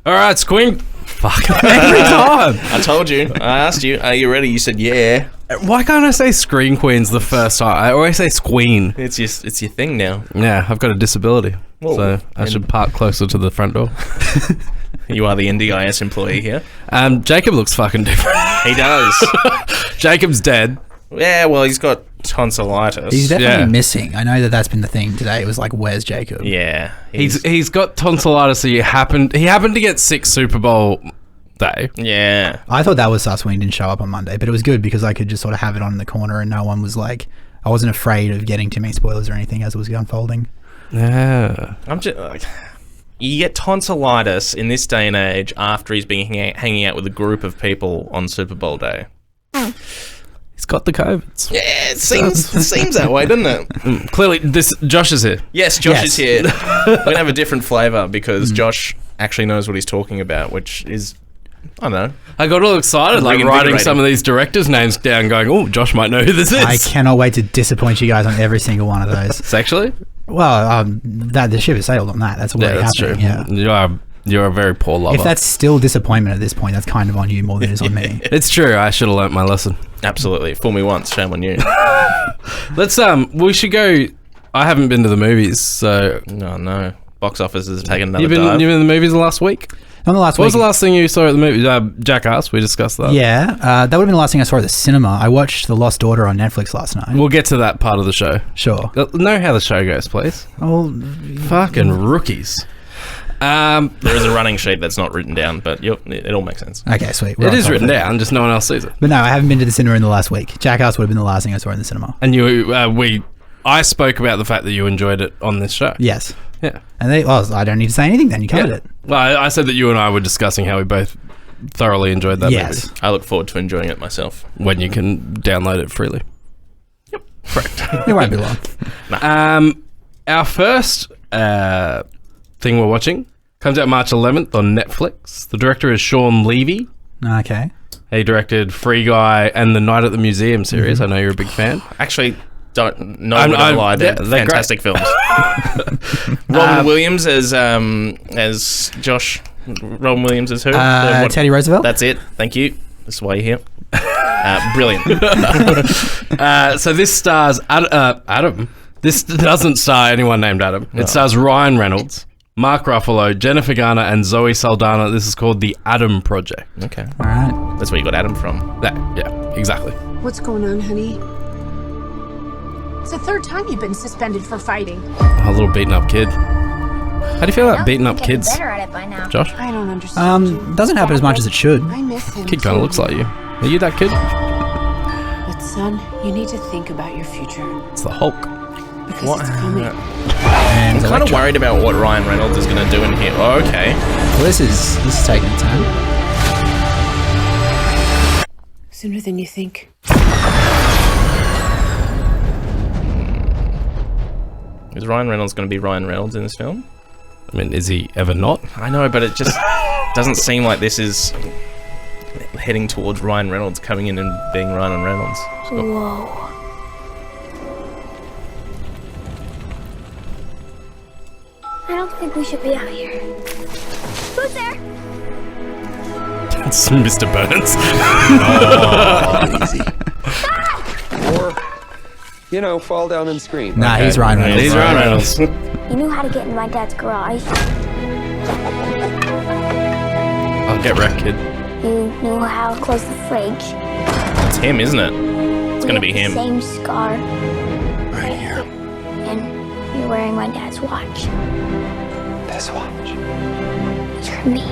All right, Squeen. Fuck. Every time. I told you. I asked you, are you ready? You said, yeah. Why can't I say Screen Queens the first time? I always say Squeen. It's your thing now. Yeah, I've got a disability. Whoa. So I should park closer to the front door. You are the NDIS employee here. Jacob looks fucking different. He does. Jacob's dead. Yeah, well, he's got tonsillitis. He's definitely missing. I know that's been the thing today. It was like, where's Jacob? Yeah. He's got tonsillitis. So he happened to get sick Super Bowl day. Yeah. I thought that was sus when he didn't show up on Monday, but it was good because I could just sort of have it on in the corner and no one was like, I wasn't afraid of getting too many spoilers or anything as it was unfolding. Yeah. I'm just like, you get tonsillitis in this day and age after he's been hanging out with a group of people on Super Bowl day. He's got the COVIDs. Yeah, it seems that way, doesn't it? Clearly, Josh is here. Yes, Josh is here. We're going to have a different flavour because Josh actually knows what he's talking about, which is, I don't know. I got all excited, like writing some of these directors' names down, going, oh, Josh might know who this is. I cannot wait to disappoint you guys on every single one of those. Sexually? Well, the ship has sailed on that. That's already happening. True. Yeah. You're a very poor lover. If that's still disappointment at this point, that's kind of on you more than it is on me. It's true. I should have learnt my lesson. Absolutely. Fool me once, shame on you. Let's we should go. I haven't been to the movies, so no. Box office has taken another You've been in the movies the last week? On the last What week. was the last thing you saw at the movies? Jackass, we discussed that. Yeah, that would have been the last thing I saw at the cinema. I watched The Lost Daughter on Netflix last night. We'll get to that part of the show. Sure. Know how the show goes, please. Oh, Fucking rookies. There is a running sheet that's not written down, but it all makes sense. Okay, sweet. It is written down, just no one else sees it. But no, I haven't been to the cinema in the last week. Jackass would have been the last thing I saw in the cinema. And I spoke about the fact that you enjoyed it on this show. Yes. Yeah. And I don't need to say anything then. You covered it. Well, I said that you and I were discussing how we both thoroughly enjoyed that movie. I look forward to enjoying it myself. When you can download it freely. Yep. Correct. It won't be long. Nah. Our first thing we're watching comes out March 11th on Netflix. The director is Sean Levy. Okay. He directed Free Guy and the Night at the Museum series. I know you're a big fan. Actually, don't lie. They're fantastic films. Robin Williams as Josh. Robin Williams as who? Teddy Roosevelt. That's it. Thank you. That's why you're here. Brilliant. So this stars Adam. This doesn't star anyone named Adam. It stars Ryan Reynolds, Mark Ruffalo, Jennifer Garner, and Zoe Saldana. This is called The Adam Project. Okay. All right. That's where you got Adam from. Yeah, exactly. What's going on, honey? It's the third time you've been suspended for fighting. A little beaten up kid. How do you feel about beating up kids? Better at it by now. Josh? I don't understand. Doesn't happen as much as it should. I miss him. Kid kind of looks like you. Are you that kid? But son, you need to think about your future It's the Hulk. because it's coming. And I'm kind of worried about what Ryan Reynolds is going to do in here. Oh, okay. Well, this is taking time. Sooner than you think. Is Ryan Reynolds going to be Ryan Reynolds in this film? I mean, is he ever not? I know, but it just doesn't seem like this is heading towards Ryan Reynolds coming in and being Ryan Reynolds. Whoa. I don't think we should be out here. Who's there? It's Mr. Burns. Easy. Or, fall down and scream. Nah, he's Ryan Reynolds. He's Ryan Reynolds. You knew how to get in my dad's garage. I'll get wrecked, kid. You knew how to close the fridge. It's him, isn't it? It's going to be him. Same scar. Right here. And you're wearing my dad's watch. This watch. It's for me.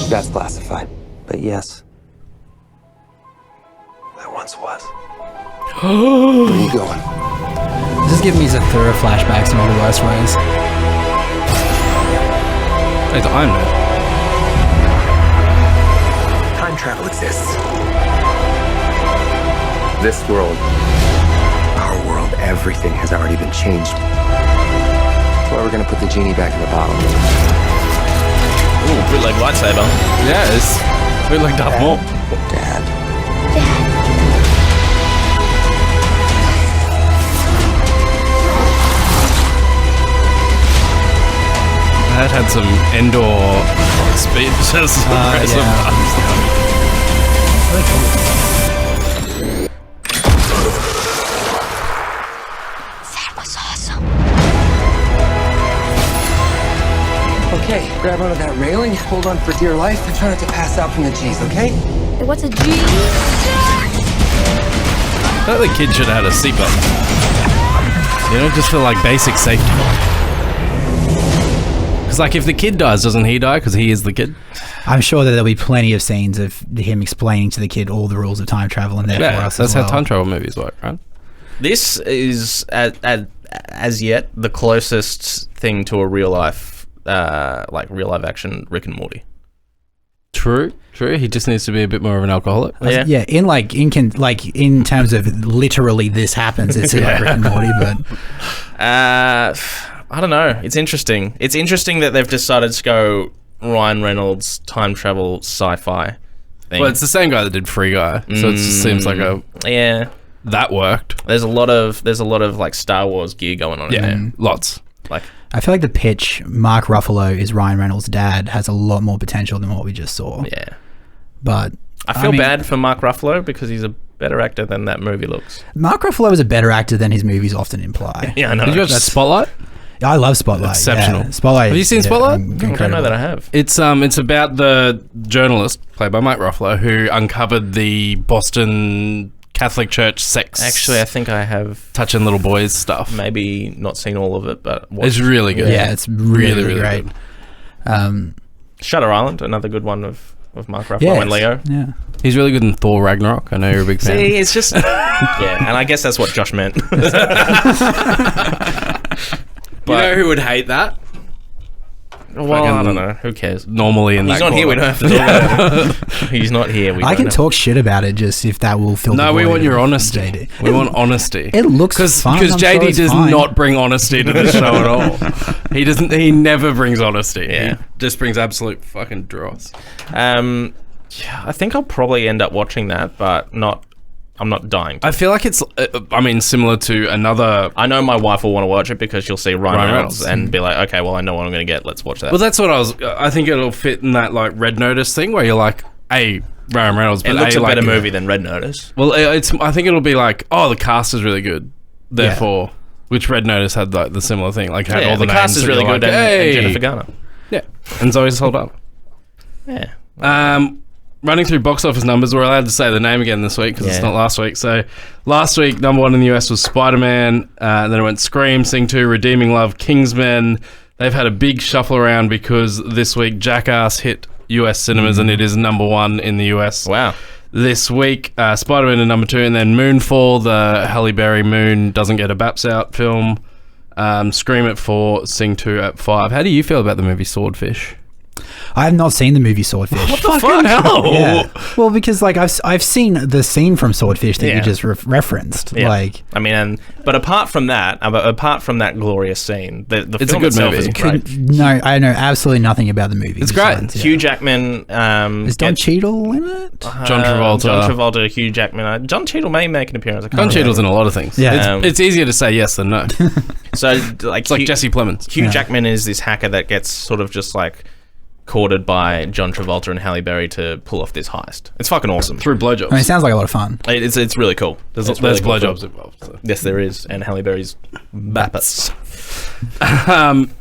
That's classified. But yes. I once was. Where are you going? This is giving me some thorough flashbacks in all the worst ways. It's Iron Man. Time travel exists. This world, our world, everything has already been changed. That's why we're gonna put the genie back in the bottle. Ooh, bootleg lightsaber. Yeah, it's like Darth Maul. Dad. need some indoor speed. Just press some buttons. Really cool. That was awesome. Okay, grab onto that railing, hold on for dear life, and try not to pass out from the G's, okay? What's a G? I thought the kid should have had a seatbelt. You know, just for like basic safety. Because like if the kid dies, doesn't he die? Because he is the kid. I'm sure that there'll be plenty of scenes of him explaining to the kid all the rules of time travel and therefore us that's as well. how time travel movies work, right? This is as yet the closest thing to a real life action Rick and Morty. True. He just needs to be a bit more of an alcoholic. Yeah. In terms of literally this happens, it's like Rick and Morty, but I don't know. It's interesting. It's interesting that they've decided to go Ryan Reynolds time travel sci-fi thing. Well, it's the same guy that did Free Guy, so it just seems like that worked. There's a lot of like Star Wars gear going on in there. Lots. Like I feel like the pitch, Mark Ruffalo is Ryan Reynolds' dad, has a lot more potential than what we just saw. yeah. But I feel bad for Mark Ruffalo because he's a better actor than that movie looks. Mark Ruffalo is a better actor than his movies often imply. Yeah, I know. Did you watch Spotlight? I love Spotlight. Exceptional. Yeah. Spotlight. Have you seen Spotlight? I don't know that I have. It's about the journalist played by Mike Ruffalo who uncovered the Boston Catholic Church sex. Actually, I think I have touching little boys stuff. maybe not seen all of it, but It's really good. Yeah, it's really, really great. good. Shutter Island, another good one of Mark Ruffalo and Leo. Yeah. He's really good in Thor Ragnarok. I know you're a big fan. See, it's just yeah, and I guess that's what Josh meant. You know who would hate that? Well, I don't know. Who cares? Normally in He's that not here. We don't have to talk about it. He's not here. I can talk shit about it just if that will fill the No, we void want your of honesty. JD. We want honesty. It looks fun. Because I'm JD sure it's does fine. not bring honesty to the show at all. He doesn't. He never brings honesty. Yeah. He just brings absolute fucking dross. Yeah, I think I'll probably end up watching that, but not. I'm not dying. I feel like it's. Similar to another. I know my wife will want to watch it because she'll see Ryan Reynolds Reynolds. and be like, okay, well, I know what I'm going to get. Let's watch that. Well, that's what I was. I think it'll fit in that like Red Notice thing where you're like, Ryan Reynolds. But it looks a like, better movie than Red Notice. Well, it's. I think it'll be like, the cast is really good. Therefore, which Red Notice had like the similar thing. Like had all the cast names is really good like, and Jennifer Garner. Yeah, and Zoe Saldana. Yeah. Running through box office numbers, we're allowed to say the name again this week because it's not last week. So last week, number one in the US was Spider-Man. Then it went Scream, Sing 2, Redeeming Love, Kingsman. They've had a big shuffle around because this week Jackass hit US cinemas and it is number one in the US. Wow. This week, Spider-Man at number 2, and then Moonfall, the Halle Berry Moon doesn't get a Baps Out film. Scream at 4, Sing 2 at 5. How do you feel about the movie Swordfish? I have not seen the movie Swordfish. What the fuck? Hell? Yeah. Well, because like I've seen the scene from Swordfish that you just referenced. Yeah. Like, I mean, but apart from that glorious scene, the It's film a good itself movie. is great. no, I know absolutely nothing about the movie. It's great. besides, Hugh Jackman. Is Don Cheadle in it? John Travolta. Hugh Jackman. John Cheadle may make an appearance. I can't John remember. Cheadle's in a lot of things. Yeah. It's easier to say yes than no. So It's like Jesse Plemons. Hugh Jackman is this hacker that gets sort of just like courted by John Travolta and Halle Berry to pull off this heist. It's fucking awesome. Through blowjobs. I mean, it sounds like a lot of fun. It's really cool. There's It's really cool blowjobs film. involved. So. Yes, there is, and Halle Berry's bappets.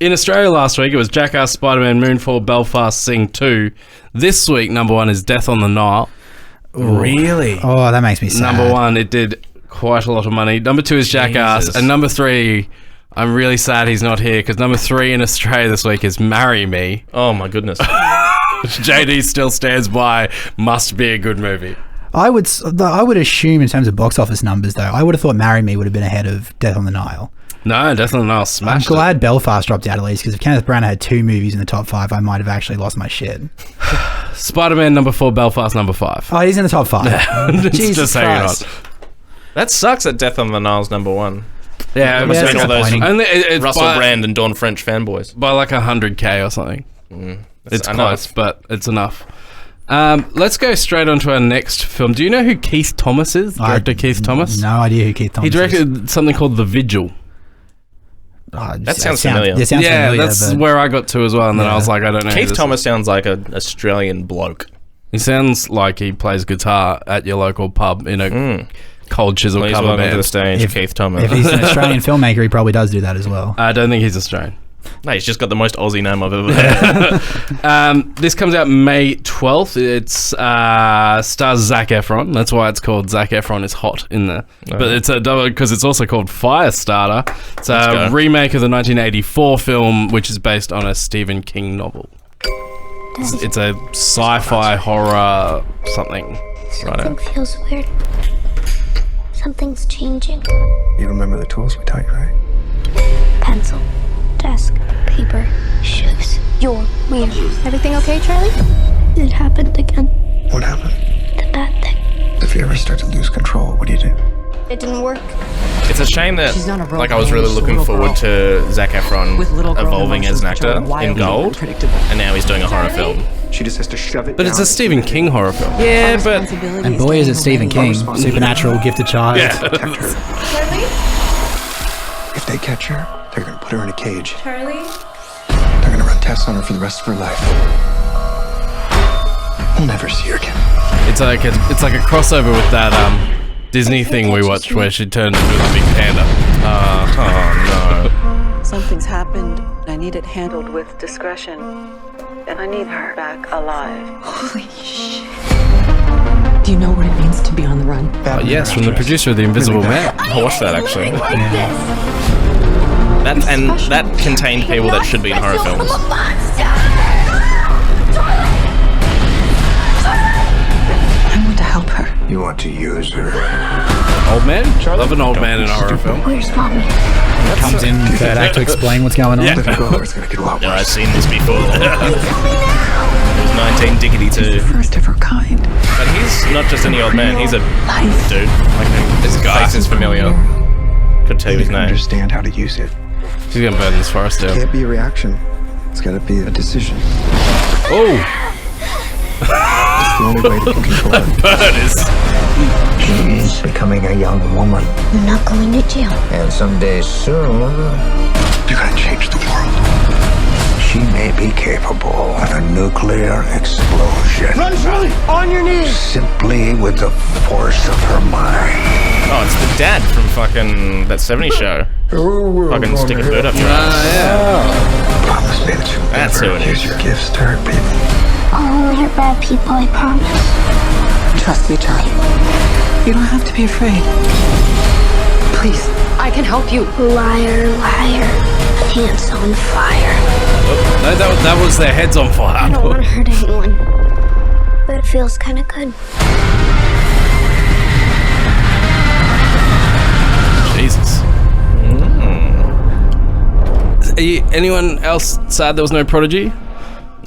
In Australia last week, it was Jackass, Spider-Man, Moonfall, Belfast, Sing 2. This week, number 1 is Death on the Nile. Really? Oh, that makes me sad. Number 1, it did quite a lot of money. Number 2 is Jackass. Jesus. And number 3, I'm really sad he's not here because number 3 in Australia this week is Marry Me. Oh my goodness. Which JD still stands by. Must be a good movie. I would assume in terms of box office numbers though, I would have thought Marry Me would have been ahead of Death on the Nile. No, Death on the Nile I'm smashed glad Belfast dropped out at least because if Kenneth Branagh had 2 movies in the top 5, I might have actually lost my shit. it. Spider-Man number 4, Belfast number 5. Oh, he's in the top 5. Jesus Just hanging Christ. on. That sucks that Death on the Nile's number 1. Yeah, Must have been all those disappointing. only, it's Russell by, Brand and Dawn French fanboys. by like 100K or something. It's enough. close, but it's enough. Let's go straight on to our next film. Do you know who Keith Thomas is? Director Keith Thomas? No idea who Keith Thomas He is. directed something called The Vigil. That sounds familiar. It sounds familiar, that's but- where I got to as well, and then I was like, I don't know. Keith Thomas sounds like an Australian bloke. He sounds like he plays guitar at your local pub in a cold chisel Please cover welcome to the band. stage, Keith Thomas. If he's an Australian filmmaker, he probably does do that as well. I don't think he's Australian. No, he's just got the most Aussie name I've ever heard. This comes out May 12th. It's stars Zac Efron. That's why it's called Zac Efron is Hot in there. But it's a double because it's also called Firestarter. It's a remake of the 1984 film, which is based on a Stephen King novel. It's a sci-fi horror something. Something feels weird. Something's changing. You remember the tools we taught you, right? Pencil, desk, paper, shoes. You're weird. Everything okay, Charlie? It happened again. What happened? The bad thing. If you ever start to lose control, what do you do? It didn't work. It's a shame that, She's not a role like, I was really model, she's a looking little forward girl. to Zac Efron With little girl evolving as an emotions which actor are in wildly Gold, unpredictable. and now he's doing a horror film. She just has to shove it But it's a Stephen King horror film. Yeah, but And boy, is it Stephen King. Supernatural, Gifted Child. protect her. If they catch her, they're gonna put her in a cage. Charlie? They're gonna run tests on her for the rest of her life. We'll never see her again. It's like a crossover with that Disney thing we watched where she turned into a big panda. oh Something's happened. I need it handled with discretion. And I need her back alive. Holy shit. Do you know what it means to be on the run? Oh, yes, from the producer of The Invisible Man. no. I watched that actually. That contained people that should be in horror films. I want to help her. You want to use her? Old man? Love an old man in a horror film. Where's mommy? Comes in third act to explain what's going on. Let her go or it's gonna get a lot Yeah, I've worse. seen this before. 1962. First of her kind. But he's not just any old man, he's a Life. dude. Like, this face is familiar. Could tell you You his can name. understand how to use it. She's gonna burn this forest It down. can't be a reaction. It's gotta be a decision. Oh! It's the only way to control it. Bird is... She's becoming a young woman. I'm not going to jail. And someday soon, you're gonna change the world. She may be capable of a nuclear explosion. Run, Charlie! On your knees! Simply with the force of her mind. Oh, it's the dad from fucking that 70s show. Fucking stick a bird up your ass. Promise me that you'll That's who never it use is. your gifts to hurt people. I'll only hurt bad people, I promise. Trust me, Charlie. You don't have to be afraid. Please. I can help you. Liar, liar. Pants on fire. No, that was their heads on I don't fire. want to hurt anyone. But it feels kind of good. Jesus. Anyone else sad there was no Prodigy?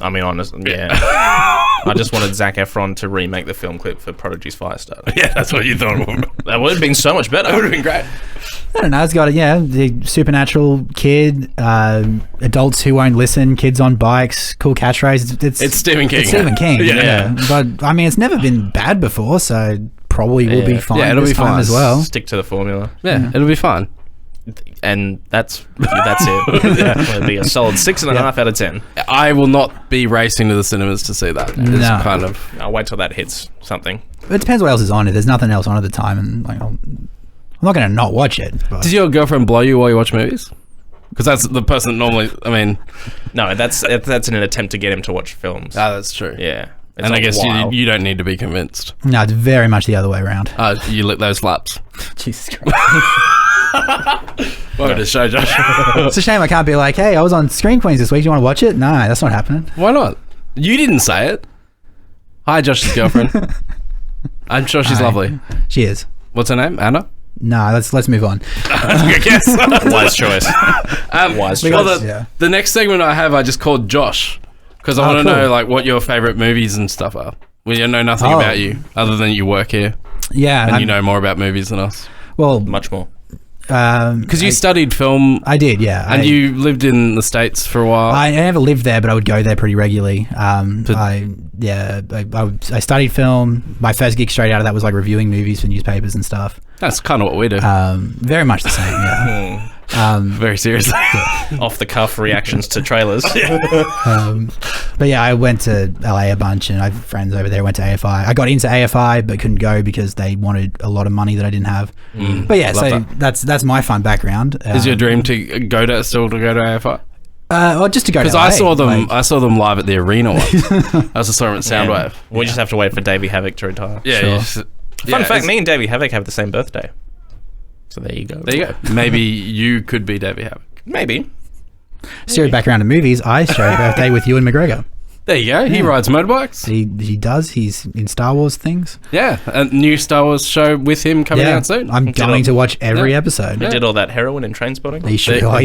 I mean, honest, yeah. I just wanted Zac Efron to remake the film clip for Prodigy's Firestarter. Yeah, that's what you thought. That would have been so much better. That would have been great. I don't know. It's got the supernatural kid, adults who won't listen, kids on bikes, cool catchphrase. It's Stephen King. It's Stephen King. Yeah. Yeah. But I mean, it's never been bad before, so probably will be fine. Yeah, it'll this be time fine. as well. Stick to the formula. Yeah, it'll be fine. And that's it. It'll be a solid 6.5 out of 10. I will not be racing to the cinemas to see that. It's No. kind of... I'll wait till that hits something. It depends what else is on it. There's nothing else on at the time, and like, I'm not going to not watch it. But. Does your girlfriend blow you while you watch movies? Because that's the person normally... I mean... No, that's an attempt to get him to watch films. that's true. Yeah. It's And I not guess wild. you don't need to be convinced. No, it's very much the other way around. You lick those flaps. Jesus Christ. Welcome to the show, Josh. It's a shame I can't be like, hey, I was on Screen Queens this week. Do you want to watch it? No, that's not happening. Why not? You didn't say it. Hi, Josh's girlfriend. I'm sure she's Hi. lovely. She is. What's her name? Anna? No, let's move on. That's a good guess. Wise choice. Wise choice. Well, the next segment I have, I just called Josh because I want to cool. know like what your favorite movies and stuff are. We know nothing about you other than you work here Yeah. and you know more about movies than us. Well, Much more. Because you studied film I did, yeah. and you lived in the States for a while. I never lived there, but I would go there pretty regularly. I studied film. My first gig straight out of that was like reviewing movies for newspapers and stuff. That's kind of what we do. Very much the same, yeah. Very seriously. Off the cuff reactions to trailers. But yeah, I went to LA a bunch, and I have friends over there who went to AFI. I got into AFI, but couldn't go because they wanted a lot of money that I didn't have. But yeah, so that's my fun background. Is your dream to go to AFI? Well, just to go to LA. Because I saw them live at the arena once. I also saw them at Soundwave. We just have to wait for Davey Havoc to retire. Yeah. Sure. Fun fact: me and Davey Havoc have the same birthday. So there you go. There you go. Maybe you could be Davey Havoc. Maybe. Story background to movies. I share a birthday with Ewan McGregor. There you go. He rides motorbikes. He does. He's in Star Wars things. Yeah, a new Star Wars show with him coming out soon. I'm dying to watch every episode. He did all that heroin in Trainspotting. He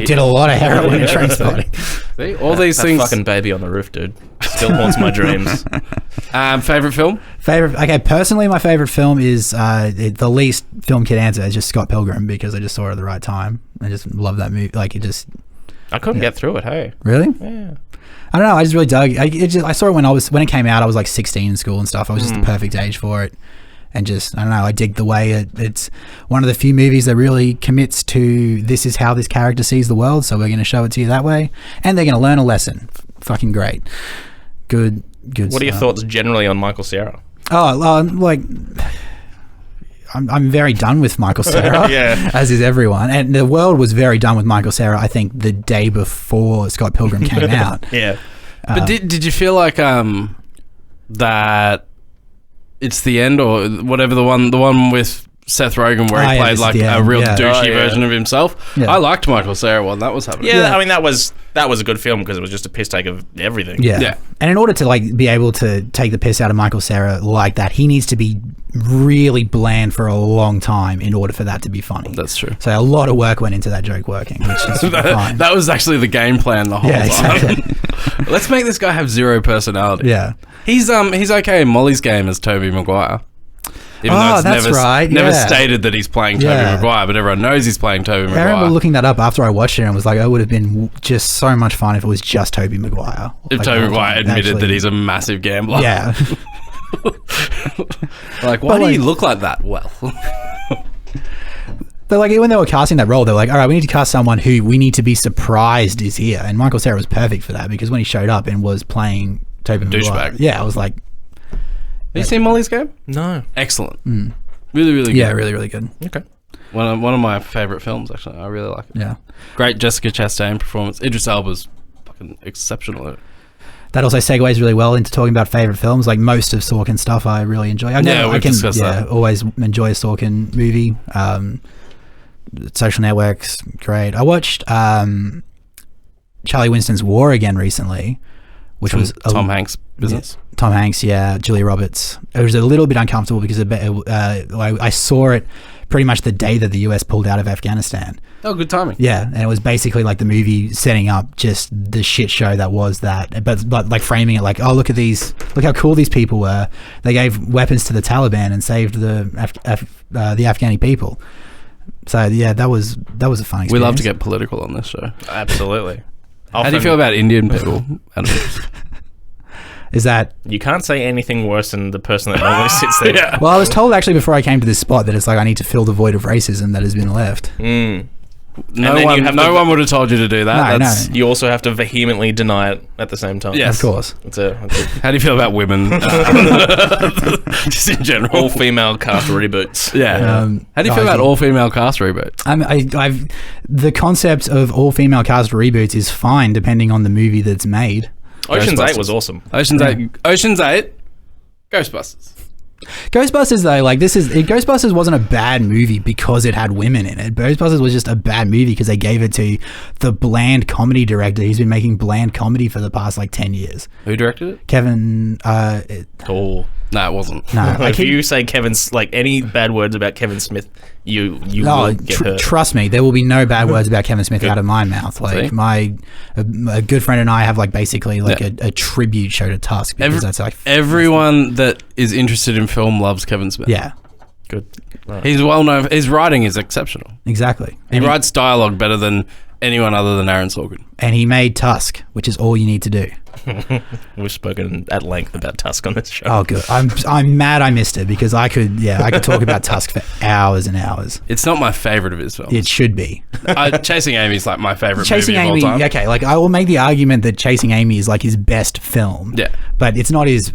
did a lot of heroin in Trainspotting. See, all these that things. Fucking baby on the roof, dude. Still haunts my dreams. Favorite film? Okay, personally, my favorite film is the least film kid answer is just Scott Pilgrim, because I just saw it at the right time. I just love that movie. Like, it just. I couldn't get through it. Hey. Really? Yeah. I don't know. I just really dug. I saw it when it came out. I was like 16 in school and stuff. I was just the perfect age for it, and just I don't know. I dig the way it's one of the few movies that really commits to this is how this character sees the world. So we're going to show it to you that way, and they're going to learn a lesson. Fucking great. Good. What are your thoughts generally on Michael Cera? Like. I'm very done with Michael Cera, as is everyone. And the world was very done with Michael Cera, I think, the day before Scott Pilgrim came out. Yeah. But did you feel like that it's the end, or whatever, the one with Seth Rogen where he played like a real douchey version of himself? Yeah. I liked Michael Cera when that was happening. Yeah, I mean, that was a good film because it was just a piss take of everything. Yeah. And in order to like be able to take the piss out of Michael Cera like that, he needs to be really bland for a long time in order for that to be funny. That's true. So a lot of work went into that joke working, which is fine. That was actually the game plan the whole time. Exactly. Let's make this guy have zero personality. Yeah. He's okay in Molly's Game as Tobey Maguire. Even though it's never stated that he's playing Tobey Maguire, but everyone knows he's playing Tobey Maguire. I remember looking that up after I watched it and was like, it would have been just so much fun if it was just Tobey Maguire. If Tobey Maguire admitted that he's a massive gambler. Yeah. Like, why do you look like that? Well. But like, when they were casting that role, they were like, all right, we need to cast someone who we need to be surprised is here. And Michael Cera was perfect for that, because when he showed up and was playing Tobey Maguire. Douchebag. Yeah, I was like... Have you seen Molly's Game? No. Excellent. Really, really good. Yeah, really, really good. Okay. One of my favourite films, actually. I really like it. Yeah. Great Jessica Chastain performance. Idris Elba's fucking exceptional in it. That also segues really well into talking about favourite films. Like, most of Sorkin's stuff I really enjoy. We've discussed that. Always enjoy a Sorkin movie. Social Network's great. I watched Charlie Winston's War again recently, which was Tom Hanks' business. Tom Hanks, Julia Roberts. It was a little bit uncomfortable because I saw it pretty much the day that the US pulled out of Afghanistan. Oh, good timing. Yeah, and it was basically like the movie setting up just the shit show that was that, but like framing it like, oh, look how cool these people were. They gave weapons to the Taliban and saved the Afghani people. So yeah, that was a fun experience. We love to get political on this show. Absolutely. How do you feel about Indian people? Is that... You can't say anything worse than the person that normally sits there. Yeah. Well, I was told actually before I came to this spot that it's like I need to fill the void of racism that has been left. No one would have told you to do that. No. You also have to vehemently deny it at the same time. Yes. Of course. How do you feel about women? Just in general. All-female cast reboots. Yeah. How do you feel about all-female cast reboots? The concept of all-female cast reboots is fine depending on the movie that's made. Ocean's 8 was awesome. Ocean's 8. Ghostbusters. Ghostbusters though, like Ghostbusters wasn't a bad movie because it had women in it. Ghostbusters was just a bad movie because they gave it to the bland comedy director. He's been making bland comedy for the past like 10 years. Who directed it? Kevin. No, it wasn't. No, if you say Kevin's like any bad words about Kevin Smith, you will get hurt. Trust me, there will be no bad words about Kevin Smith out of my mouth. Like a good friend and I have like basically like a tribute show to Tusk because that's like everyone that is interested in film loves Kevin Smith. Yeah, good. Right. He's well known. His writing is exceptional. Exactly. He writes dialogue better than anyone other than Aaron Sorkin. And he made Tusk, which is all you need to do. We've spoken at length about Tusk on this show. Oh, good. I'm mad I missed it because I could talk about Tusk for hours and hours. It's not my favorite of his films. It should be. Chasing Amy is like my favorite Chasing movie Amy, of all time. okay, like I will make the argument that Chasing Amy is like his best film. Yeah. But it's not his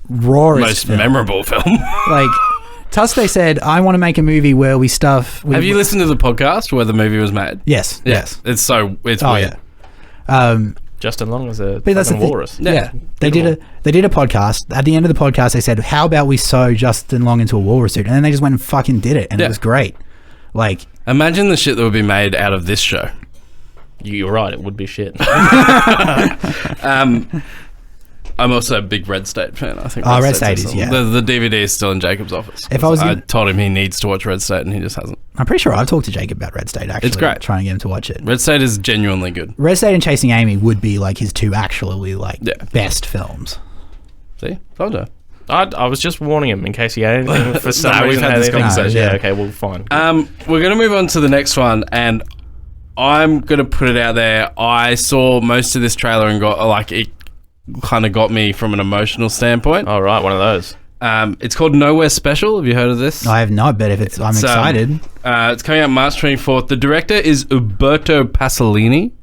rawest Most film. memorable film. Like, Tusk, they said, I want to make a movie where we stuff... Have you listened to the podcast where the movie was made? Yes, Yeah. yes. It's weird. Yeah. Justin Long is a But that's the fucking thing. walrus. Yeah. They did a podcast. At the end of the podcast, they said, how about we sew Justin Long into a walrus suit? And then they just went and fucking did it. And it was great. Like... Imagine the shit that would be made out of this show. You're right, it would be shit. I'm also a big Red State fan. I think. Red State is, yeah. The DVD is still in Jacob's office. I told him he needs to watch Red State and he just hasn't. I'm pretty sure I've talked to Jacob about Red State, actually. It's great. Trying to get him to watch it. Red State is genuinely good. Red State and Chasing Amy would be like his two actually best films. See? Told you. I was just warning him in case he had anything for some No, we've reason. had this conversation. Yeah, okay, well, fine. We're going to move on to the next one, and I'm going to put it out there. I saw most of this trailer and it kind of got me from an emotional standpoint. All right, one of those. It's called Nowhere Special. Have you heard of this? I have not, but I'm excited. It's coming out March 24th. The director is Uberto Pasolini.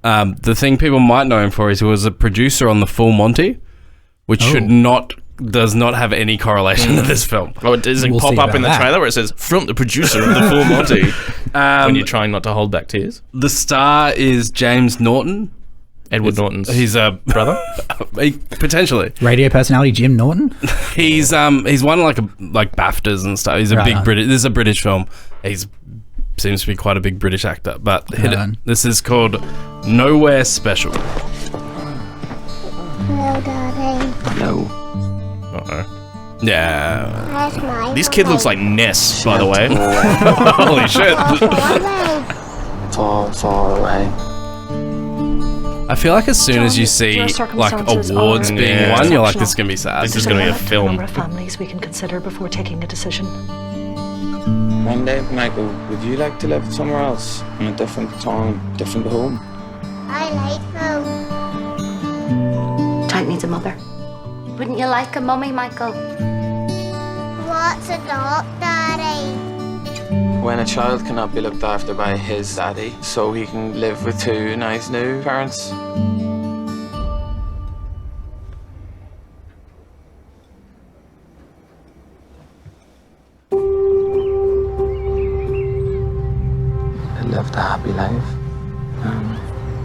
The thing people might know him for is he was a producer on The Full Monty, which does not have any correlation to this film. Oh, does it pop up in the trailer where it says, from the producer of The Full Monty, when you're trying not to hold back tears? The star is James Norton. Edward Norton's He's a brother? Potentially. Radio personality Jim Norton? He's won like BAFTAs and stuff. He's a big British. This is a British film. Seems to be quite a big British actor. But hit it. This is called Nowhere Special. Hello, Daddy. No. Uh-oh. Yeah. Where's my This kid looks like Ness, by the way. Holy shit. Far, far away. I feel like as soon as you see like awards being won, you're like, this is gonna be sad. This is going to be a film. Number of families we can consider before taking a decision. One day, Michael, would you like to live somewhere else? In a different town, different home? I like home. Tank needs a mother. Wouldn't you like a mummy, Michael? What's a dog, Daddy? When a child cannot be looked after by his daddy, so he can live with two nice new parents. It lived a happy life.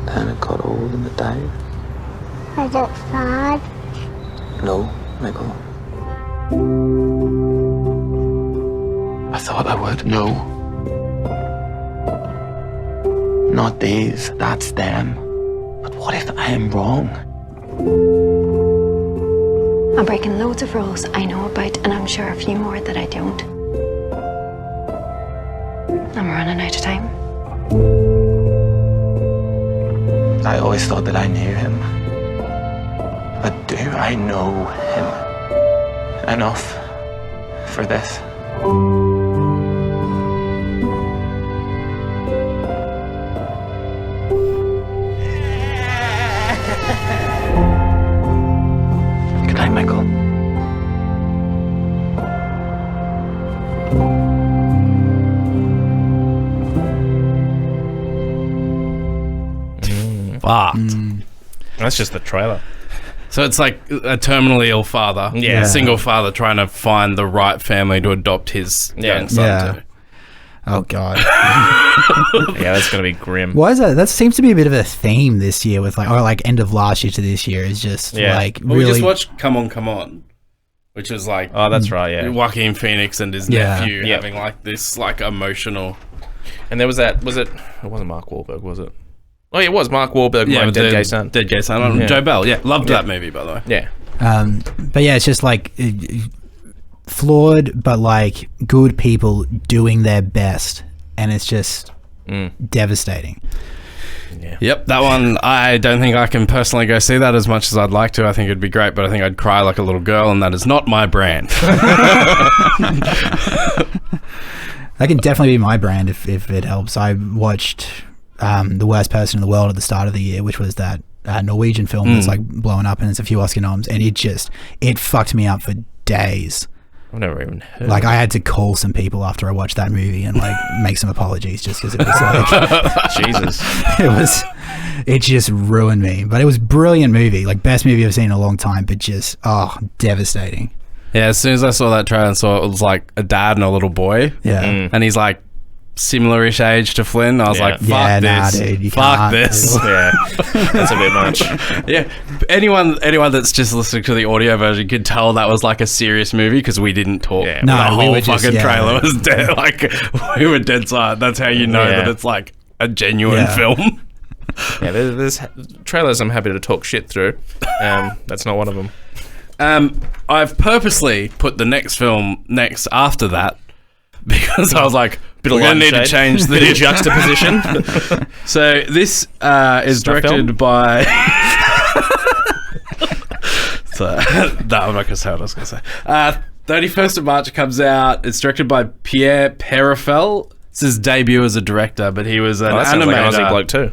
Then it got old and it died. Is it sad? No, Michael. I thought I would. No. Not these. That's them. But what if I am wrong? I'm breaking loads of rules I know about, and I'm sure a few more that I don't. I'm running out of time. I always thought that I knew him. But do I know him enough for this? Good night, Michael. Fucked. That's just the trailer. So it's like a terminally ill father, a single father trying to find the right family to adopt his young son to. Oh, God. Yeah, that's going to be grim. Why is that? That seems to be a bit of a theme this year with end of last year to this year is just really... We just watched Come On, Come On, which was like... Oh, that's right, yeah. Joaquin Phoenix and his nephew having like this like emotional... And there was that... It wasn't Mark Wahlberg, was it? Oh, yeah, it was Mark Wahlberg playing Dead Gay Son. Dead Gay Son. Joe Bell, loved that movie, by the way. Yeah. But yeah, it's just like flawed, but like good people doing their best, and it's just devastating. Yeah. Yep, that one, I don't think I can personally go see that as much as I'd like to. I think it'd be great, but I think I'd cry like a little girl, and that is not my brand. That can definitely be my brand if it helps. I watched the worst person in the world at the start of the year, which was that Norwegian film that's like blowing up and it's a few Oscar noms, and it fucked me up for days. I've never even heard. Like, I had to call some people after I watched that movie and like make some apologies just because it was like Jesus. It just ruined me. But it was a brilliant movie, like best movie I've seen in a long time, but just devastating. Yeah, as soon as I saw that trailer and saw it was like a dad and a little boy. Yeah. And he's like similar-ish age to Flynn. I was like, fuck this. Dude, you fuck can't. this. Yeah. That's a bit much. Yeah. Anyone that's just listening to the audio version could tell that was like a serious movie because we didn't talk. Yeah. No, the we whole were just- fucking yeah. trailer was dead. Like, we were dead silent. That's how you know that it's like a genuine film. Yeah, there's trailers I'm happy to talk shit through. That's not one of them. I've purposely put the next film next after that because I was like, we're going to need to change the juxtaposition. So this is directed by... so, no, I'm not going to say what I was going to say. 31st of March it comes out. It's directed by Pierre Perifel. It's his debut as a director, but he was an animator. Like an Aussie bloke too.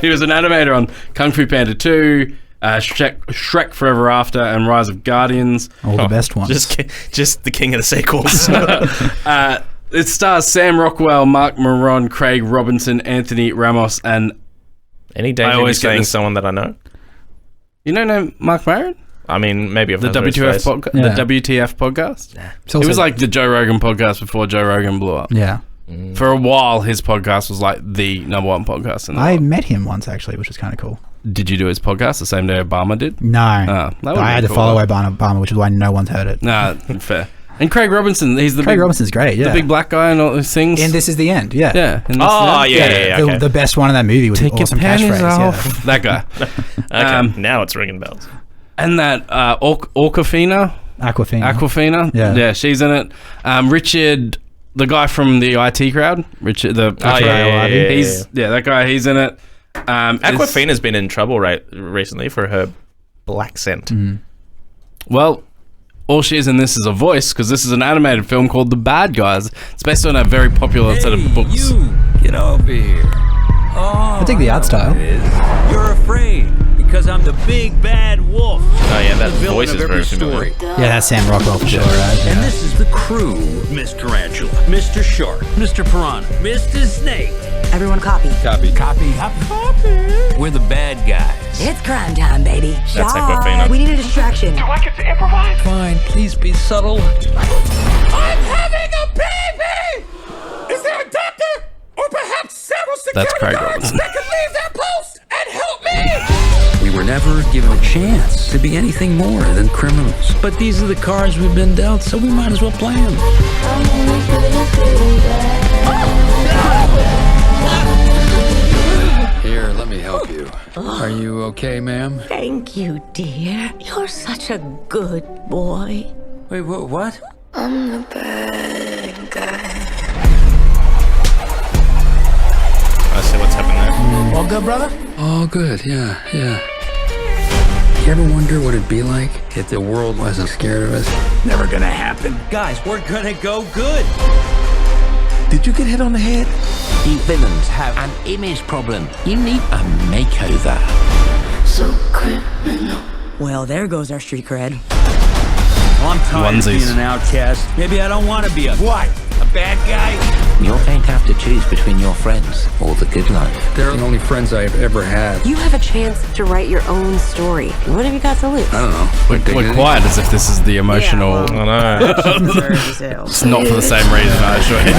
He was an animator on Kung Fu Panda 2, Shrek Forever After, and Rise of Guardians. All the best ones. Just the king of the sequels. It stars Sam Rockwell, Mark Maron, Craig Robinson, Anthony Ramos, and... Any danger of saying someone that I know? You don't know Mark Maron? I mean, maybe I've the WTF the WTF podcast. Nah. It was like the Joe Rogan podcast before Joe Rogan blew up. Yeah. For a while, his podcast was like the number one podcast in the I world. met him once actually, which was kind of cool. Did you do his podcast the same day Obama did? No, that would've I had been to cool, follow though. Obama, which is why no one's heard it. Nah, fair. And Craig Robinson, he's the Craig Robinson's great. Yeah, the big black guy and all those things. And This Is the End. Yeah. Yeah. And Okay. The best one in that movie was Take an awesome your panties catchphrase. off. Yeah. That guy. Okay, now it's ringing bells. And that Awkwafina. Aquafina. Yeah, she's in it. Richard, the guy from the IT crowd. Richard, that guy. He's in it. Aquafina's been in trouble recently for her black scent. Well, all she is in this is a voice, because this is an animated film called The Bad Guys. It's based on a very popular set of books. You get over here. Oh, I dig the art style. You're afraid because I'm the big bad wolf. Oh yeah, that The villain voice of is every very familiar. story. Yeah, that's Sam Rockwell for sure, right? And Yeah. this is the crew: Mr. Tarantula, Mr. Shark, Mr. Piranha, Mr. Snake. Everyone copy. Copy. We're the bad guys. It's crime time, baby. That's Aquafina. We need a distraction. Do I get to improvise? Fine, please be subtle. I'm having a baby! Is there a doctor? Or perhaps several That's security Craig guards Robinson. that could leave their post and help me? We were never given a chance to be anything more than criminals. But these are the cards we've been dealt, so we might as well play them. Here, let me help you. Are you okay, ma'am? Thank you, dear. You're such a good boy. Wait, what? I'm the bad guy. I see what's happening there. All good, brother? All good, yeah. You ever wonder what it'd be like if the world wasn't scared of us? Never gonna happen. Guys, we're gonna go good. Did you get hit on the head? You villains have an image problem. You need a makeover. So criminal. Well, there goes our street cred. Well, I'm tired of Onesies. being an outcast. Maybe I don't want to be a bad guy. You're going to have to choose between your friends or the good life. They're the only friends I've ever had. You have a chance to write your own story. What have you got to lose? I don't know. We're quiet as if this is the emotional... I know. It's not for the same reason, I assure you.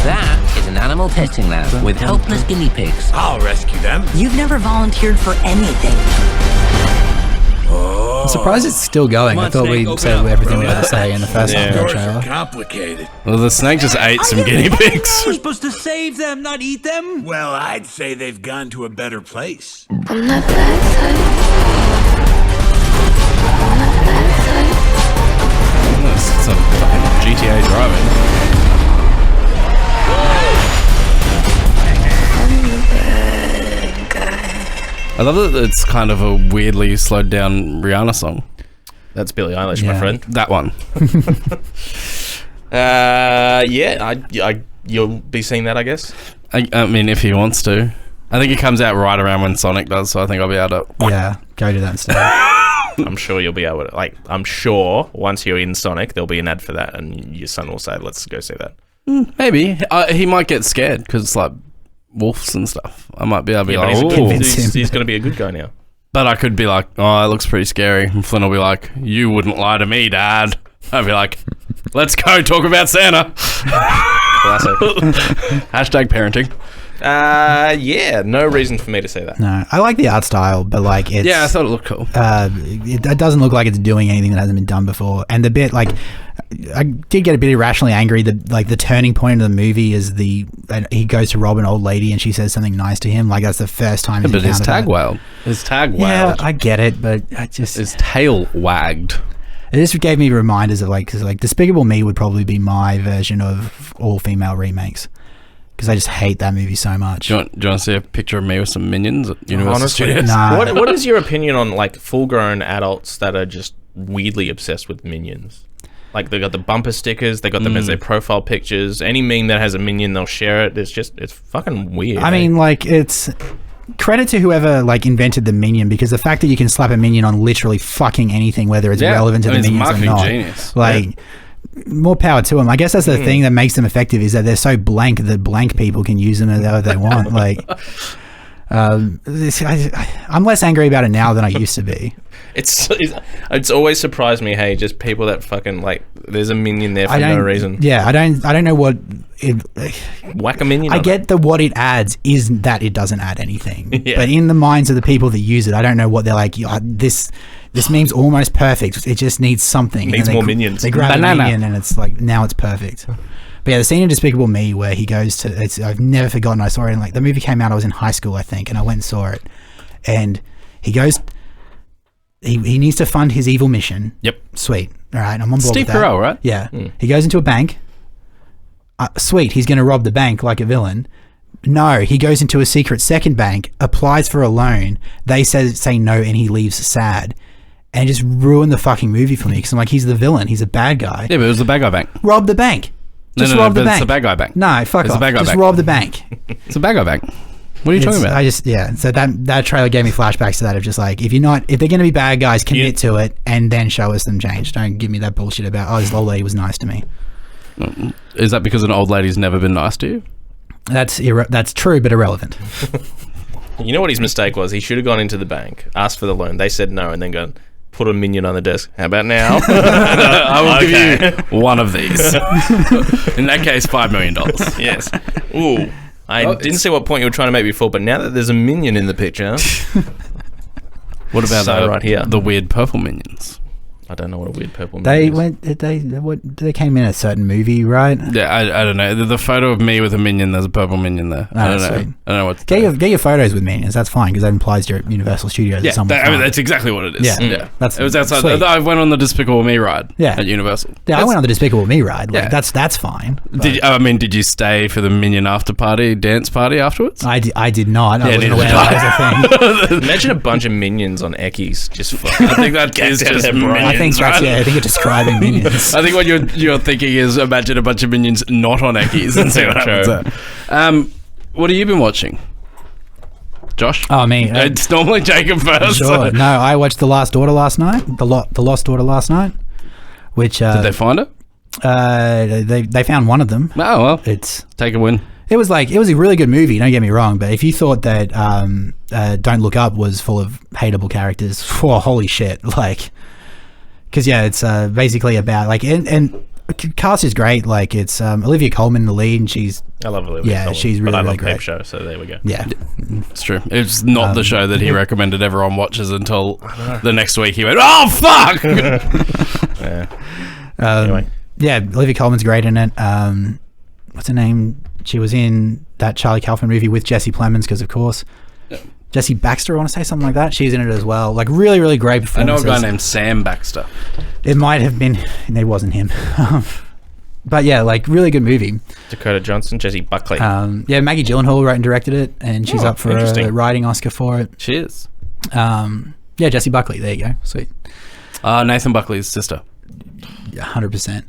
That is an animal testing lab with helpless guinea pigs. I'll rescue them. You've never volunteered for anything. I'm surprised it's still going. I thought we said everything we had to say in the first trailer. Complicated. Well, the snake just ate some guinea pigs. We're supposed to save them, not eat them. Well, I'd say they've gone to a better place. On the bad side. On the bad side. It's some fucking GTA driving. I love that it's kind of a weirdly slowed down Rihanna song. That's Billie Eilish, my friend. That one. I you'll be seeing that, I guess. I mean, if he wants to. I think it comes out right around when Sonic does, so I think I'll be able to. Yeah, go to that instead. I'm sure you'll be able to. Like, I'm sure once you're in Sonic, there'll be an ad for that, and your son will say, "Let's go see that." Maybe he might get scared because it's like wolves and stuff. I might be able to be like, he's going to be a good guy now. But I could be like, oh, it looks pretty scary. And Flynn will be like, you wouldn't lie to me, Dad. I'd be like, let's go talk about Santa. Classic. Hashtag parenting. Yeah, no reason for me to say that. No, I like the art style, but like it's... Yeah, I thought it looked cool. It doesn't look like it's doing anything that hasn't been done before. And the bit, like... I did get a bit irrationally angry that like the turning point of the movie is he goes to rob an old lady and she says something nice to him. Like that's the first time he's but his tag that. wagged. His tag wagged. Yeah, I get it, but I just... His tail wagged. It just gave me reminders of like, because like Despicable Me would probably be my version of all-female remakes. Because I just hate that movie so much. Do you want to see a picture of me with some minions at Universal Studios? Nah. What is your opinion on like full-grown adults that are just weirdly obsessed with minions? Like they got the bumper stickers, they got them as their profile pictures. Any meme that has a minion, they'll share it. It's fucking weird. I mean, like it's credit to whoever like invented the minion, because the fact that you can slap a minion on literally fucking anything, whether it's relevant to the minions or not, genius. like more power to them. I guess that's the thing that makes them effective, is that they're so blank that blank people can use them however they want. Like, I'm less angry about it now than I used to be. It's always surprised me. Hey, just people that fucking like. There's a minion there for no reason. Yeah, I don't know what it. Whack a minion. I get that what it adds is that it doesn't add anything. Yeah. But in the minds of the people that use it, I don't know what they're like. This meme's almost perfect. It just needs something. Needs more minions. They grab a minion and it's like now it's perfect. But yeah, the scene in Despicable Me where he goes to, I've never forgotten. I saw it in like the movie came out. I was in high school, I think, and I went and saw it. And he goes. He needs to fund his evil mission. Yep. Sweet. All right, I'm on board Steve with that. Carell, right? Yeah. He goes into a bank. Sweet. He's going to rob the bank like a villain. No, he goes into a secret second bank, applies for a loan. They say no, and he leaves sad. And just ruined the fucking movie for me, because I'm like, he's the villain. He's a bad guy. Yeah, but it was the bad guy bank. Rob the bank. Just rob the bank. It's the bad guy bank. No, fuck it's off. The bad guy just bank. rob the bank. It's a bad guy bank. What are you talking about? So that trailer gave me flashbacks to that of just like, if they're going to be bad guys, commit to it and then show us them change. Don't give me that bullshit about, oh, this old lady was nice to me. Is that because an old lady's never been nice to you? That's true, but irrelevant. You know what his mistake was? He should have gone into the bank, asked for the loan. They said no, and then gone, put a minion on the desk. How about now? I will give you one of these. In that case, $5 million. Yes. Ooh. I didn't see what point you were trying to make before, but now that there's a minion in the picture... What about right here? The weird purple minions? I don't know what a weird purple minion is. They came in a certain movie, right? Yeah, I don't know. The photo of me with a minion, there's a purple minion there. I don't know. Sweet. I don't know what to get your photos with minions. That's fine, because that implies you're at Universal Studios or something. I mean, that's exactly what it is. Yeah. It was outside. Sweet. I went on the Despicable Me ride at Universal. Yeah, I went on the Despicable Me ride. Like, that's fine. Did you stay for the Minion after party, dance party afterwards? I did not. I wasn't aware that was a thing. Imagine a bunch of minions on Eckies. Just I think that is just minions. I think you're describing minions. I think what you're thinking is imagine a bunch of minions not on Eckies and see what happens there. What have you been watching, Josh? Oh, me. It's normally Jacob first. Sure. No, I watched The Last Daughter last night. The Lost Daughter last night. Which did they find it? They found one of them. Oh well, it's take a win. It was a really good movie. Don't get me wrong, but if you thought that Don't Look Up was full of hateable characters, holy shit! Like, because it's basically about like and cast is great. Like it's Olivia Colman in the lead, and I love Olivia Colman. She's really, but I love great. Peep Show, so there we go. Yeah, it's true. It's not the show that he recommended everyone watches until the next week he went, oh fuck. Anyway. Yeah, Olivia Colman's great in it. What's her name? She was in that Charlie Kaufman movie with Jesse Plemons, because of course. Jesse Baxter, I want to say something like that. She's in it as well. Like really, really great performances. I know a guy named Sam Baxter. It might have been. It wasn't him. But yeah, like really good movie. Dakota Johnson, Jesse Buckley. Yeah, Maggie Gyllenhaal wrote and directed it, and she's up for a writing Oscar for it. She is. Yeah, Jesse Buckley. There you go. Sweet. Nathan Buckley's sister. 100%.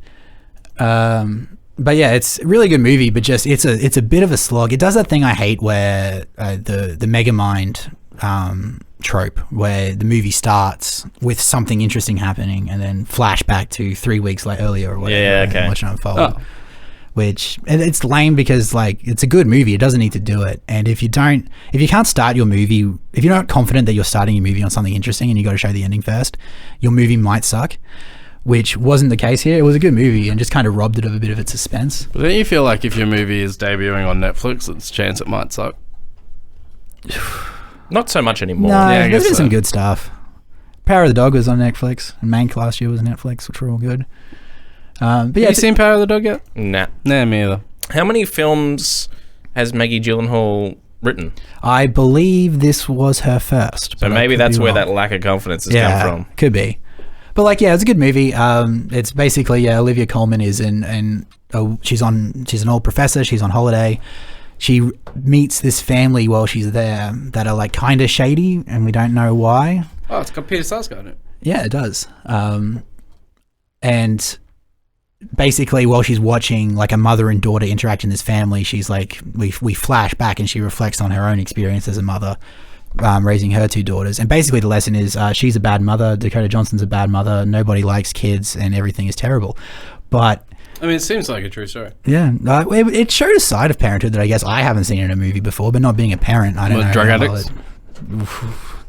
But yeah, it's a really good movie, but just it's a bit of a slog. It does that thing I hate where the Megamind trope, where the movie starts with something interesting happening and then flashback to 3 weeks earlier or whatever. Yeah, okay. And watch it unfold. Which, and it's lame because like it's a good movie. It doesn't need to do it. And if you can't start your movie, if you're not confident that you're starting your movie on something interesting and you got to show the ending first, your movie might suck. Which wasn't the case here. It was a good movie and just kind of robbed it of a bit of its suspense. But don't you feel like if your movie is debuting on Netflix, it's a chance it might suck? Not so much anymore. No, there's some good stuff. Power of the Dog was on Netflix, and Mank last year was Netflix, which were all good. But yeah, have you seen Power of the Dog yet? Nah. Nah, me either. How many films has Maggie Gyllenhaal written? I believe this was her first. So maybe that's where that lack of confidence has come from. Could be. But like, yeah, it's a good movie. It's basically Olivia Colman is she's an old professor. She's on holiday. She meets this family while she's there that are like kind of shady, and we don't know why. Oh, it's got Peter Sarsgaard in it. Yeah, it does. And basically, while she's watching like a mother and daughter interact in this family, she's like, we flash back, and she reflects on her own experience as a mother. Raising her 2 daughters, and basically the lesson is she's a bad mother, Dakota Johnson's a bad mother, nobody likes kids and everything is terrible. But I mean, it seems like a true story. Yeah, it showed a side of parenthood that I guess I haven't seen in a movie before, but not being a parent, I don't know. Drug addicts?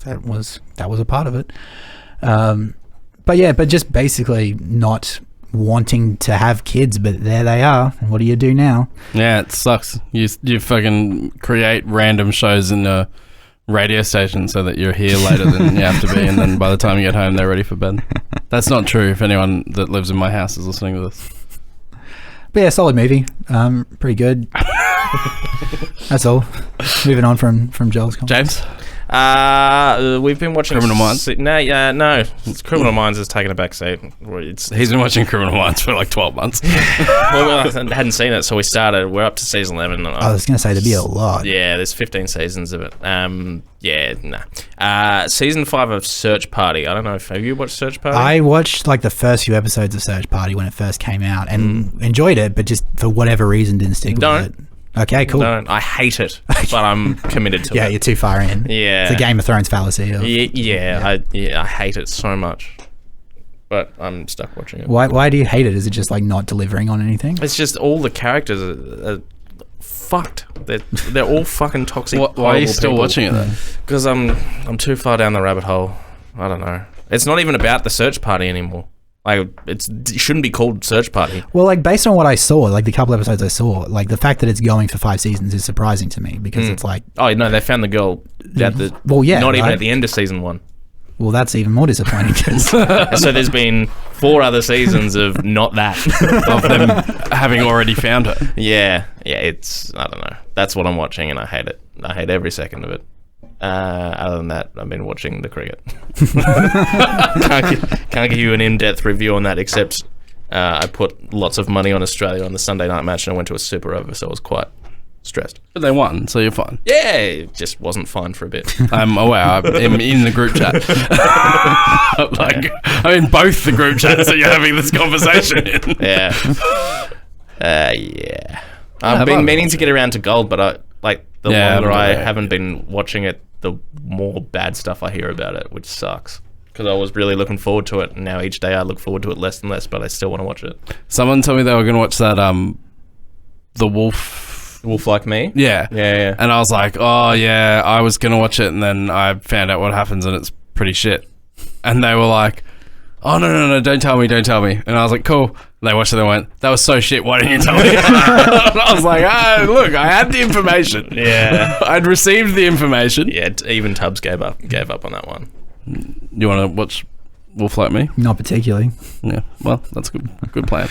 That was a part of it. But just basically not wanting to have kids, but there they are. What do you do now? Yeah, it sucks. You fucking create random shows in a radio station so that you're here later than you have to be, and then by the time you get home they're ready for bed. That's not true if anyone that lives in my house is listening to this. But yeah, solid movie. Pretty good. That's all. Moving on from Joel's comments. James? We've been watching Criminal Minds. No. Criminal Minds has taken a back seat. He's been watching Criminal Minds for like 12 months. Well, I hadn't seen it, so we started. We're up to season 11. I was going to say there'd be a lot. Yeah, there's 15 seasons of it. Season 5 of Search Party. I don't know have you watched Search Party? I watched like the first few episodes of Search Party when it first came out and enjoyed it, but just for whatever reason didn't stick with it. Okay, cool. I hate it, but I'm committed to it. Yeah, you're too far in. Yeah. It's a Game of Thrones fallacy. I hate it so much. But I'm stuck watching it. Why do you hate it? Is it just like not delivering on anything? It's just all the characters are fucked. They're all fucking toxic. Why are you still watching it then? Because I'm too far down the rabbit hole. I don't know. It's not even about the Search Party anymore. Like it shouldn't be called Search Party. Well, like based on what I saw, like the couple episodes I saw, like the fact that it's going for 5 seasons is surprising to me because it's like, oh no, they found the girl at the not even at the end of season 1. Well, that's even more disappointing. So there's been 4 other seasons of not that of them having already found her. Yeah, it's I don't know. That's what I'm watching, and I hate it. I hate every second of it. Other than that, I've been watching the cricket. Can't give you an in-depth review on that, except I put lots of money on Australia on the Sunday night match, and I went to a super over, so I was quite stressed. But they won, so you're fine. Yeah, it just wasn't fine for a bit. I'm aware. I'm in the group chat. I'm in both the group chats that you're having this conversation in. Yeah. I've been meaning to get around to Gold, but the longer I haven't been watching it, the more bad stuff I hear about it, which sucks. Because I was really looking forward to it, and now each day I look forward to it less and less, but I still want to watch it. Someone told me they were going to watch that, The Wolf Like Me? Yeah. And I was like, oh yeah, I was going to watch it, and then I found out what happens, and it's pretty shit. And they were like, oh no, don't tell me. And I was like, cool. They watched it, they went, that was so shit, why didn't you tell me? And I was like, look, I had the information. Yeah. I'd received the information. Yeah, even Tubbs gave up on that one. You want to watch Wolf Like Me? Not particularly. Yeah, well, that's a good plan.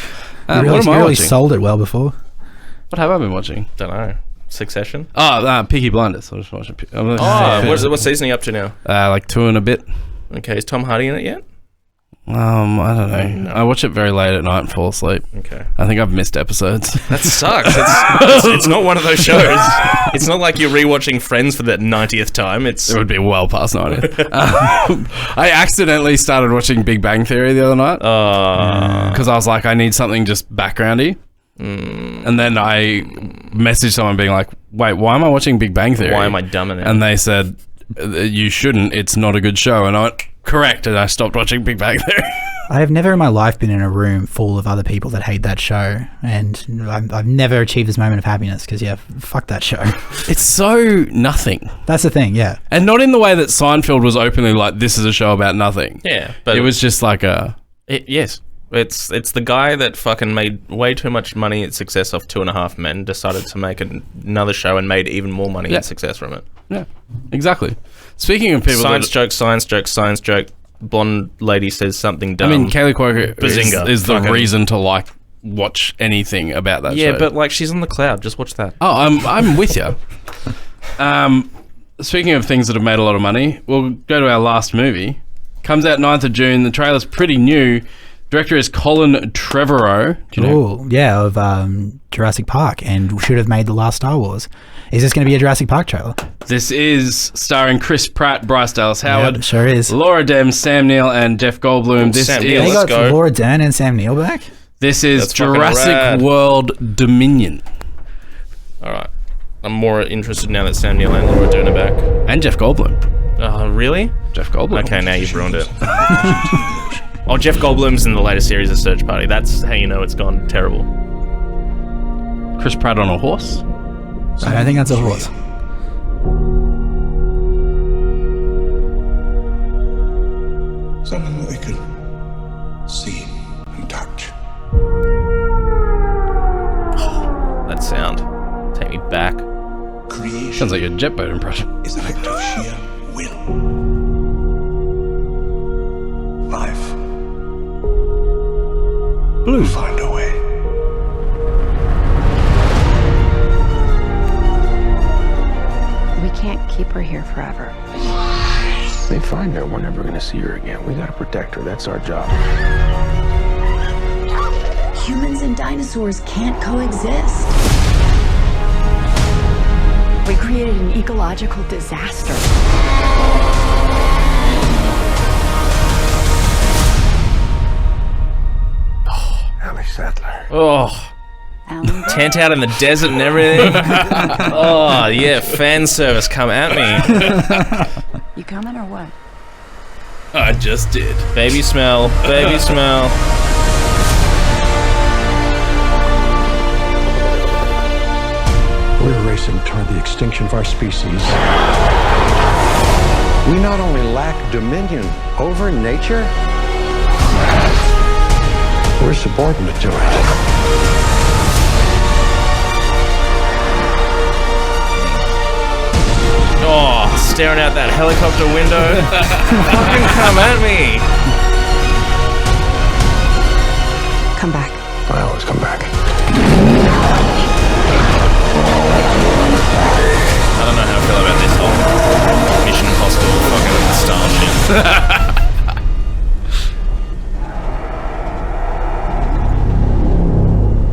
You really sold it well before. What have I been watching? Don't know. Succession? Oh, Peaky Blinders. I was watching. What season are you up to now? Like 2 and a bit. Okay, is Tom Hardy in it yet? I don't know. No. I watch it very late at night and fall asleep. Okay. I think I've missed episodes. That sucks. It's not one of those shows. It's not like you're rewatching Friends for the 90th time. It would be well past 90th. I accidentally started watching Big Bang Theory the other night. Because I was like, I need something just backgroundy. And then I messaged someone being like, wait, why am I watching Big Bang Theory? Why am I dumb enough? And they said, you shouldn't, it's not a good show. And I went, correct, and I stopped watching Big Bang Theory. I have never in my life been in a room full of other people that hate that show, and I've never achieved this moment of happiness because, fuck that show. It's so nothing. That's the thing, yeah. And not in the way that Seinfeld was openly like, this is a show about nothing. Yeah, but it was just like yes. It's the guy that fucking made way too much money and success off 2.5 Men, decided to make another show and made even more money and success from it. Yeah, exactly. Speaking of people science joke, blonde lady says something dumb. I mean, Kaylee Cuoco is the fucking reason to like watch anything about that show. Yeah, but like she's on the cloud. Just watch that. Oh, I'm with you. Speaking of things that have made a lot of money, we'll go to our last movie. Comes out 9th of June. The trailer's pretty new. Director is Colin Trevorrow. Do you know? Yeah, of Jurassic Park, and should have made the last Star Wars. Is this going to be a Jurassic Park trailer? This is starring Chris Pratt, Bryce Dallas Howard. Yep, sure is. Laura Dern, Sam Neill, and Jeff Goldblum. They got Laura Dern and Sam Neill back? This is Jurassic World Dominion. All right. I'm more interested now that Sam Neill and Laura Dern are back. And Jeff Goldblum. Really? Jeff Goldblum. Okay, now you've ruined it. Oh, Jeff Goldblum's in the latest series of Search Party. That's how you know it's gone terrible. Chris Pratt on a horse? I don't think that's a horse. Something that they could see and touch. That sound. Take me back. Creation. Sounds like your jet boat impression. Is an act of sheer will. Life. Blue. Find a way. We can't keep her here forever. They find her, we're never gonna see her again. We gotta protect her. That's our job. Humans and dinosaurs can't coexist. We created an ecological disaster. Ellie Sattler. Oh. Tent out in the desert and everything. Oh, yeah, fan service, come at me. You coming or what? I just did. Baby smell, baby smell. We're racing toward the extinction of our species. We not only lack dominion over nature, we're subordinate to it. Oh, staring out that helicopter window. Fucking come at me. Come back. I always come back. I don't know how I feel about this whole Mission Impossible fucking style shit.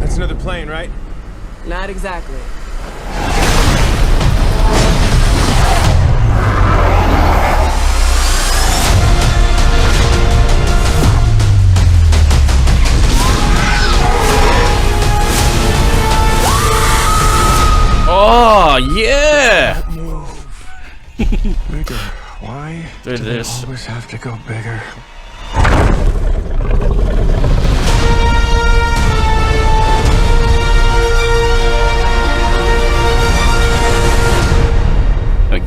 That's another plane, right? Not exactly. Oh, yeah! Bigger. Why do they always have to go bigger?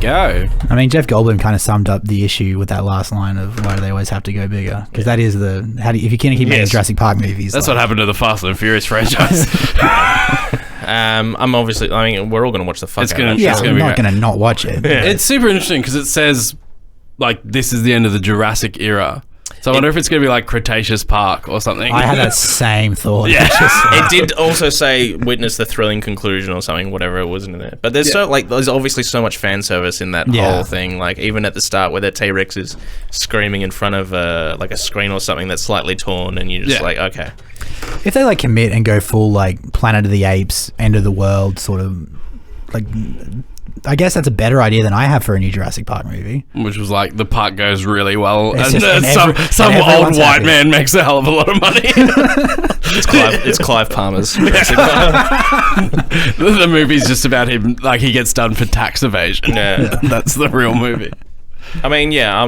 Go. I mean, Jeff Goldblum kind of summed up the issue with that last line of why do they always have to go bigger? Because that is if you can't keep making Jurassic Park movies. That's what happened to the Fast and Furious franchise. I'm obviously, I mean, we're all going to watch the fuck out of it. I'm not going to not watch it. Yeah. It's super interesting because it says, like, this is the end of the Jurassic era. So I wonder if it's going to be like Cretaceous Park or something. I had that same thought. Yeah. It did also say witness the thrilling conclusion or something, whatever it was in there. But there's there's obviously so much fan service in that whole thing. Like even at the start where the T-Rex is screaming in front of like a screen or something that's slightly torn and you're just like, okay. If they like commit and go full like Planet of the Apes, End of the World sort of like I guess that's a better idea than I have for a new Jurassic Park movie. Which was like, the park goes really well, It's and just- and some old everyone's white happy. man makes a hell of a lot of money. It's Clive Palmer's. The movie's just about him, like, he gets done for tax evasion. Yeah. That's the real movie. I mean, yeah,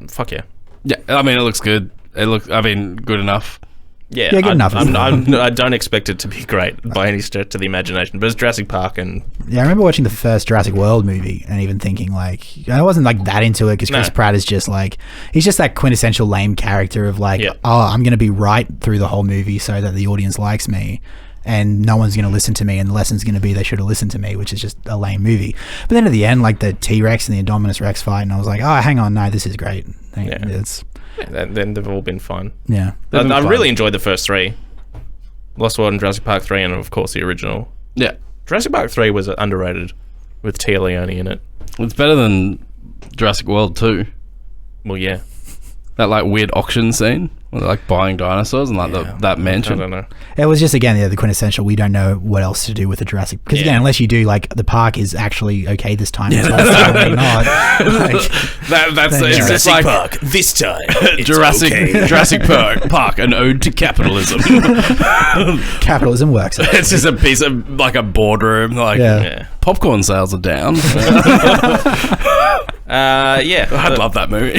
fuck yeah. Yeah, I mean, it looks good. Good enough. Yeah, Yeah, good enough, isn't it? I don't expect it to be great by any stretch of the imagination, but it's Jurassic Park, and Yeah, I remember watching the first Jurassic World movie and even thinking like I wasn't like that into it because Chris No. Pratt is just like he's just that quintessential lame character of like, oh, I'm gonna be right through the whole movie so that the audience likes me. And no one's going to listen to me, and the lesson's going to be they should have listened to me, which is just a lame movie. But then at the end, like the T-Rex and the Indominus Rex fight, and I was like, oh, hang on, no, this is great. then they've all been fun. Yeah. I really enjoyed the first three. Lost World and Jurassic Park 3, and of course the original. Yeah. Jurassic Park 3 was underrated with Tia Leone in it. It's better than Jurassic World 2. Well, yeah. That like weird auction scene where they're like buying dinosaurs and like that mansion. I don't know. It was just, again, the quintessential, we don't know what else to do with the Jurassic. Because, again, unless you do, like, the park is actually okay this time. It's also not. Like, That's then it's Jurassic just like Park this time. Jurassic Park, an ode to capitalism. Capitalism works. It's just a piece of like a boardroom. Like popcorn sales are down. Yeah, I'd love that movie.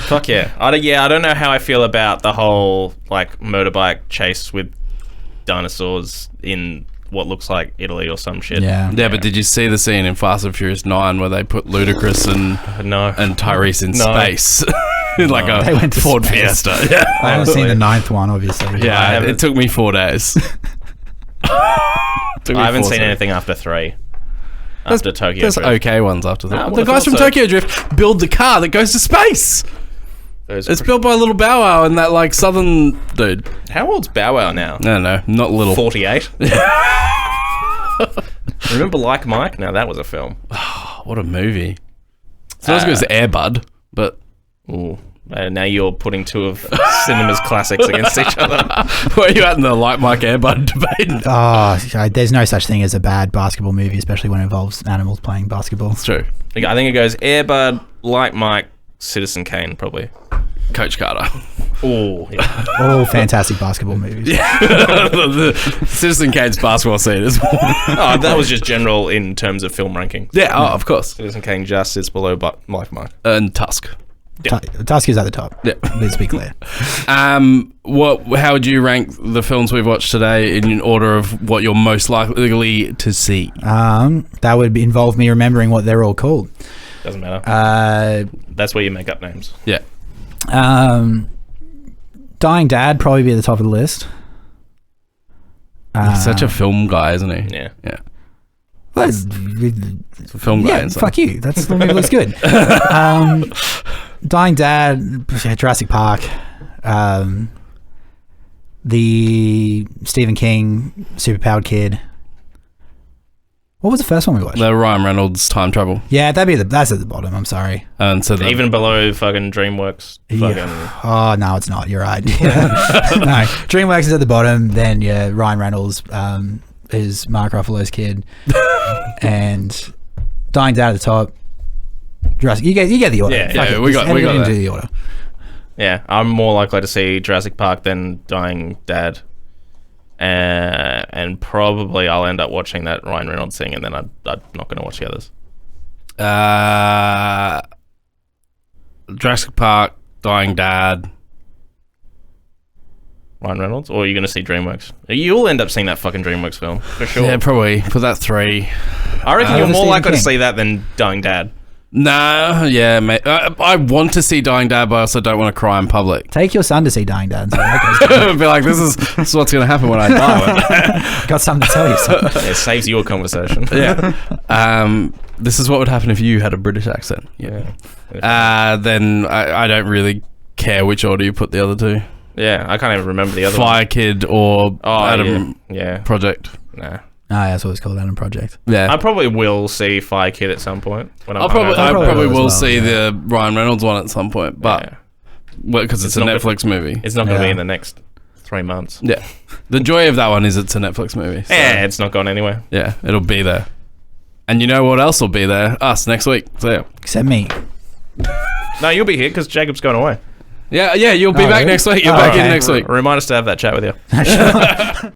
Fuck yeah. I don't know how I feel about the whole like motorbike chase with dinosaurs in what looks like Italy or some shit. Yeah, but did you see the scene in Fast and Furious 9 where they put Ludacris and Tyrese in space? In like They a went to Ford space. Fiesta. Yeah. I haven't seen the 9th one, obviously. Yeah, it took me 4 days. I haven't seen anything after 3. After Tokyo There's Drift. okay ones after that. No, The guys from also- Tokyo Drift build the car that goes to space. It's built by little Bow Wow and that like southern dude. How old's Bow Wow now? No, not little. 48. Remember Like Mike? No, that was a film. What a movie. It's not as good as Air Bud, but... Ooh. Now you're putting two of cinema's classics against each other. Where are you at in the Like Mike Air Bud debate? Oh, there's no such thing as a bad basketball movie, especially when it involves animals playing basketball. It's true. I think it goes Air Bud, Like Mike, Citizen Kane, probably. Coach Carter. Oh, yeah. All fantastic basketball movies. the Citizen Kane's basketball scene is Oh, that was just general in terms of film ranking. Yeah, of course. Citizen Kane just sits below Like Mike. And Tusk. Yeah. Tusk is at the top. Yeah. Let's be clear. How would you rank the films we've watched today in order of what you're most likely to see? That would involve me remembering what they're all called. Doesn't matter. That's where you make up names. Yeah. Dying Dad probably be at the top of the list. He's such a film guy, isn't he? Yeah. Yeah. Well, It's a film guy. yeah, and stuff. fuck you. That's the movie looks good. Dying Dad, Jurassic Park, the Stephen King Superpowered Kid. What was the first one we watched? The Ryan Reynolds Time Travel. Yeah, that's at the bottom. I'm sorry. And so Even below fucking DreamWorks. Yeah. Oh no, it's not. You're right. No, DreamWorks is at the bottom. Then Ryan Reynolds is Mark Ruffalo's kid, and Dying Dad at the top. Jurassic. You get the order. Yeah, Fuck yeah, it. we Just got everything that. into the order. Yeah, I'm more likely to see Jurassic Park than Dying Dad. And probably I'll end up watching that Ryan Reynolds thing, and then I'm not going to watch the others. Jurassic Park, Dying Dad. Ryan Reynolds? Or are you going to see DreamWorks? You'll end up seeing that fucking DreamWorks film, for sure. Yeah, probably. Put that 3. I reckon you're more Stephen likely to King. see that than Dying Dad. No, yeah, mate. I want to see Dying Dad, but I also don't want to cry in public. Take your son to see Dying Dad. And say, okay, Be like, this is what's going to happen when I die. got something to tell you. Son. It saves your conversation. Yeah. This is what would happen if you had a British accent. Yeah. Then I don't really care which order you put the other two. Yeah, I can't even remember the other Fire one. Kid or Adam Yeah. Project. Nah. That's what it's called, Adam Project. Yeah. I probably will see Fire Kid at some point. When I'm I probably will will as well, see yeah. the Ryan Reynolds one at some point, but because it's a not Netflix movie. It's not going to be Yeah. in the next 3 months. Yeah. The joy of that one is it's a Netflix movie. So Yeah, it's not gone anywhere. yeah, it'll be there. And you know what else will be there? Us next week. See ya. Except me. No, you'll be here because Jacob's going away. Yeah, you'll be back really? next week. You're back in next week. Remind us to have that chat with you.